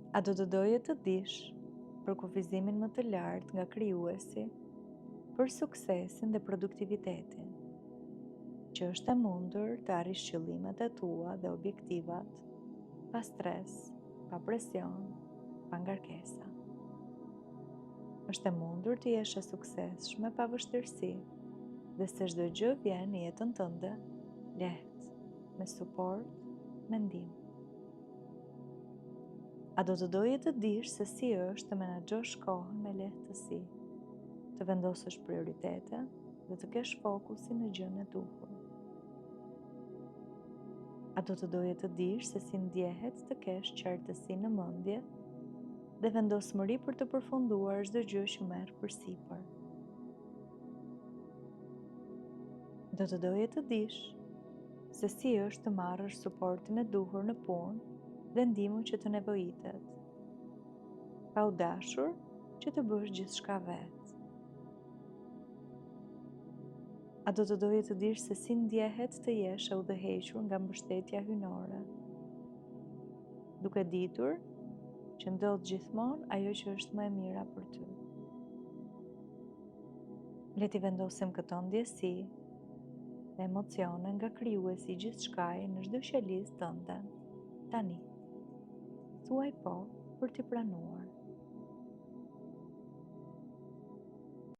A do të doje të dish për kufizimin më të lartë nga krijuesi për suksesin dhe produktivitetin, që është e mundur të arrish qëllimet e tua dhe objektivat pa stres, pa presion, pa ngarkesa. Është e mundur të jesh e suksesshme pa vështirësi dhe se çdo gjë vjen në jetën tënde lehtë, me suport, me ndihmë. A do të doje të dish se si është të menaxhosh kohën me lehtësi, të vendosësh prioritete dhe të kesh fokusin në gjën e duhur? A do të doje të dish se si ndjehet të kesh qartësi në mendje dhe vendosmëri për të përfunduar çdo gjë që merr përsipër? Do të doje të dish se si është të marrësh suportin e duhur në punë dhe ndihmën që të nevojitet, pa u dashur që të bësh gjithçka vetë. A do të doje të dish se si ndjehet të jesh e udhëhequr nga mbështetja hyjnore, duke ditur që ndodh gjithmonë ajo që është më e mira për ty? Le t'i vendosim këto ndjesi dhe emocione nga krijuesi i gjithçkaje në çdo qelisë tënde. Tani, thuaj po për t'i pranuar.